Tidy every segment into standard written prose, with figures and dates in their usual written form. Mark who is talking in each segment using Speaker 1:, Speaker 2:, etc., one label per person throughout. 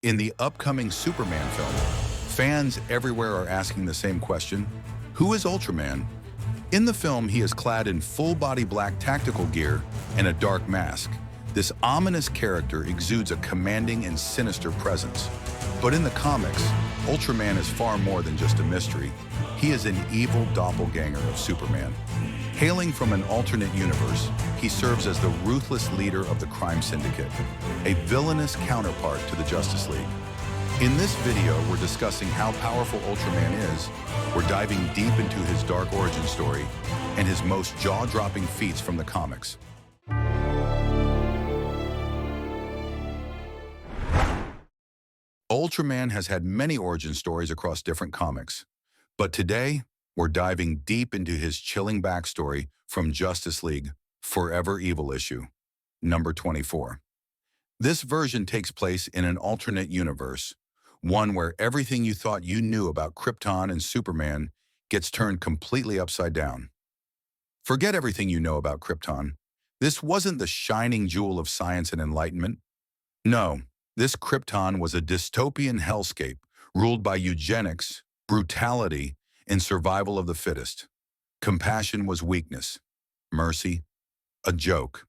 Speaker 1: In the upcoming Superman film, fans everywhere are asking the same question: who is Ultraman? In the film, he is clad in full-body black tactical gear and a dark mask. This ominous character exudes a commanding and sinister presence. But in the comics, Ultraman is far more than just a mystery. He is an evil doppelganger of Superman. Hailing from an alternate universe, he serves as the ruthless leader of the Crime Syndicate, a villainous counterpart to the Justice League. In this video, we're discussing how powerful Ultraman is, we're diving deep into his dark origin story, and his most jaw-dropping feats from the comics. Ultraman has had many origin stories across different comics, but today, we're diving deep into his chilling backstory from Justice League Forever Evil issue, number 24. This version takes place in an alternate universe, one where everything you thought you knew about Krypton and Superman gets turned completely upside down. Forget everything you know about Krypton. This wasn't the shining jewel of science and enlightenment. No, this Krypton was a dystopian hellscape ruled by eugenics, brutality, and survival of the fittest. Compassion was weakness, mercy, a joke.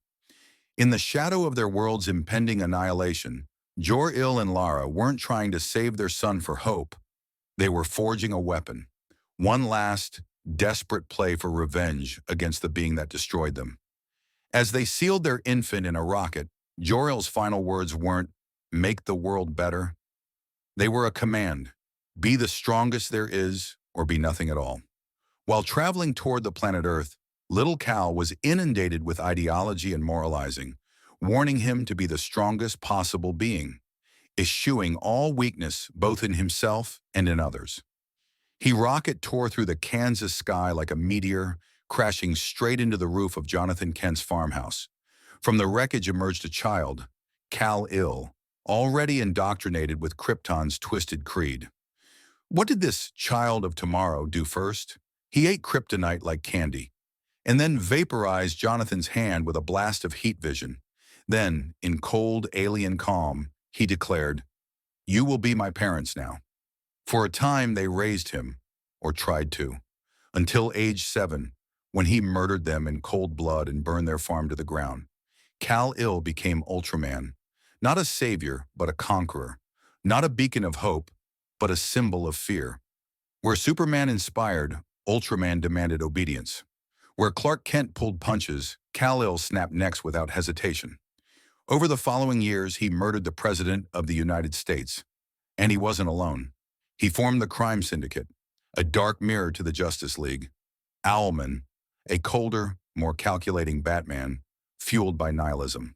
Speaker 1: In the shadow of their world's impending annihilation, Jor-El and Lara weren't trying to save their son for hope. They were forging a weapon, one last, desperate play for revenge against the being that destroyed them. As they sealed their infant in a rocket, Jor-El's final words weren't, "Make the world better." They were a command: be the strongest there is, or be nothing at all. While traveling toward the planet Earth, little Cal was inundated with ideology and moralizing, warning him to be the strongest possible being, eschewing all weakness both in himself and in others. He rocket tore through the Kansas sky like a meteor, crashing straight into the roof of Jonathan Kent's farmhouse. From the wreckage emerged a child, Kal-El, already indoctrinated with Krypton's twisted creed. What did this child of tomorrow do first? He ate kryptonite like candy, and then vaporized Jonathan's hand with a blast of heat vision. Then, in cold alien calm, he declared, "You will be my parents now." For a time, they raised him, or tried to, until age 7, when he murdered them in cold blood and burned their farm to the ground. Kal-El became Ultraman, not a savior, but a conqueror, not a beacon of hope, but a symbol of fear. Where Superman inspired, Ultraman demanded obedience. Where Clark Kent pulled punches, Kal-El snapped necks without hesitation. Over the following years, he murdered the President of the United States. And he wasn't alone. He formed the Crime Syndicate, a dark mirror to the Justice League. Owlman, a colder, more calculating Batman, fueled by nihilism.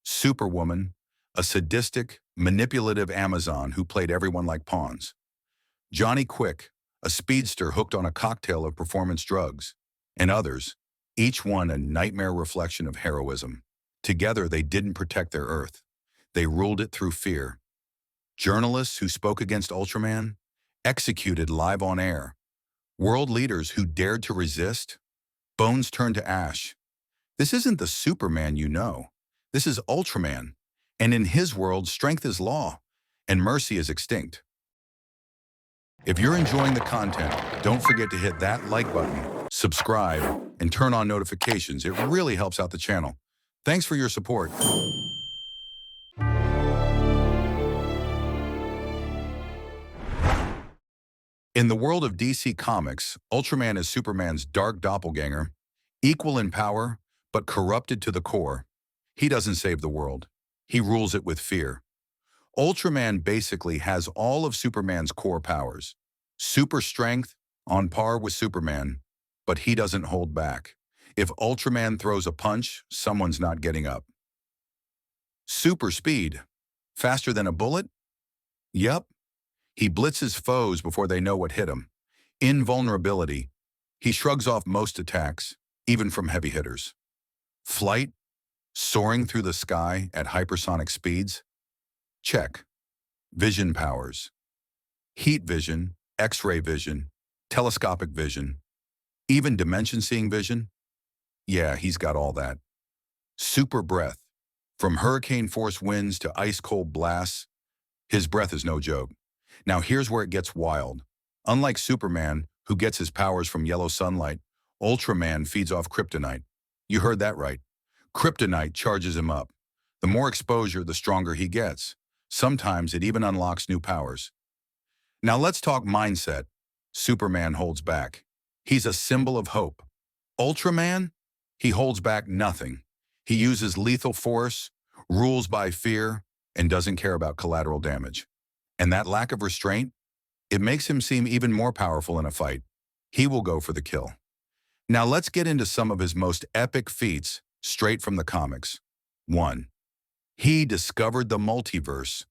Speaker 1: Superwoman, a sadistic, manipulative Amazon who played everyone like pawns. Johnny Quick, a speedster hooked on a cocktail of performance drugs. And others, each one a nightmare reflection of heroism. Together, they didn't protect their Earth. They ruled it through fear. Journalists who spoke against Ultraman, executed live on air. World leaders who dared to resist, bones turned to ash. This isn't the Superman you know. This is Ultraman. And in his world, strength is law, and mercy is extinct. If you're enjoying the content, don't forget to hit that like button, subscribe, and turn on notifications. It really helps out the channel. Thanks for your support. In the world of DC Comics, Ultraman is Superman's dark doppelganger, equal in power, but corrupted to the core. He doesn't save the world. He rules it with fear. Ultraman basically has all of Superman's core powers. Super strength, on par with Superman, but he doesn't hold back. If Ultraman throws a punch, someone's not getting up. Super speed, faster than a bullet? Yup. He blitzes foes before they know what hit him. Invulnerability, he shrugs off most attacks, even from heavy hitters. Flight, soaring through the sky at hypersonic speeds? Check. Vision powers, heat vision, X-ray vision, telescopic vision, even dimension-seeing vision? Yeah, he's got all that. Super breath, from hurricane-force winds to ice-cold blasts, His breath is no joke. Now here's where it gets wild. Unlike Superman, who gets his powers from yellow sunlight, Ultraman feeds off kryptonite. You heard that right. Kryptonite charges him up. The more exposure, the stronger he gets. Sometimes it even unlocks new powers. Now let's talk mindset. Superman holds back. He's a symbol of hope. Ultraman? He holds back nothing. He uses lethal force, rules by fear, and doesn't care about collateral damage. And that lack of restraint? It makes him seem even more powerful in a fight. He will go for the kill. Now let's get into some of his most epic feats straight from the comics. 1. He discovered the multiverse.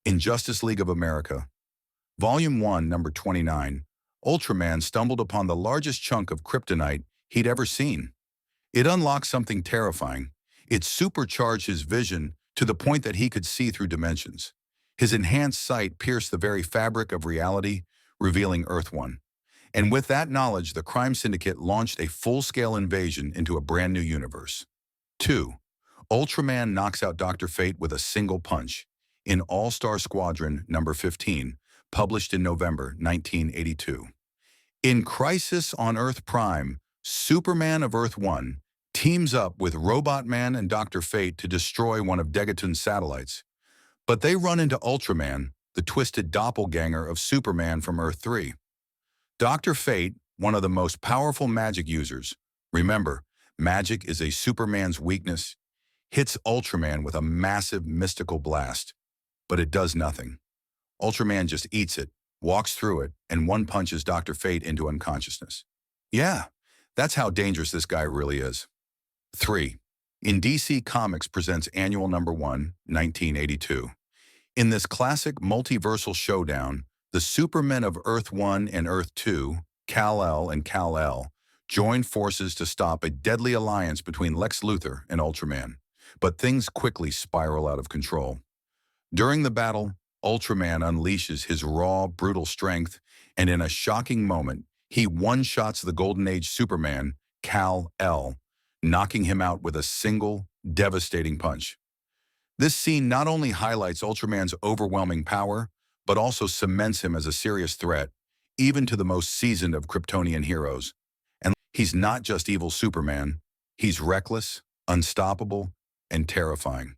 Speaker 1: In Justice League of America, Volume 1, number 29, Ultraman stumbled upon the largest chunk of kryptonite he'd ever seen. It unlocked something terrifying. It supercharged his vision to the point that he could see through dimensions. His enhanced sight pierced the very fabric of reality, revealing Earth-1. And with that knowledge, the Crime Syndicate launched a full-scale invasion into a brand new universe. 2. Ultraman knocks out Dr. Fate with a single punch. In All-Star Squadron number 15, published in November 1982. In Crisis on Earth Prime, Superman of Earth-1 teams up with Robot Man and Dr. Fate to destroy one of Degaton's satellites. But they run into Ultraman, the twisted doppelgänger of Superman from Earth-3. Dr. Fate, one of the most powerful magic users, remember, magic is a Superman's weakness, hits Ultraman with a massive mystical blast. But it does nothing. Ultraman just eats it, walks through it, and one punches Dr. Fate into unconsciousness. Yeah, that's how dangerous this guy really is. 3. In DC Comics presents Annual Number 1, 1982. In this classic multiversal showdown, the Supermen of Earth-1 and Earth-2, Kal-El and Kal-El, join forces to stop a deadly alliance between Lex Luthor and Ultraman. But things quickly spiral out of control. During the battle, Ultraman unleashes his raw, brutal strength, and in a shocking moment, he one-shots the Golden Age Superman, Kal-El, knocking him out with a single, devastating punch. This scene not only highlights Ultraman's overwhelming power, but also cements him as a serious threat, even to the most seasoned of Kryptonian heroes. And he's not just evil Superman, he's reckless, unstoppable, and terrifying.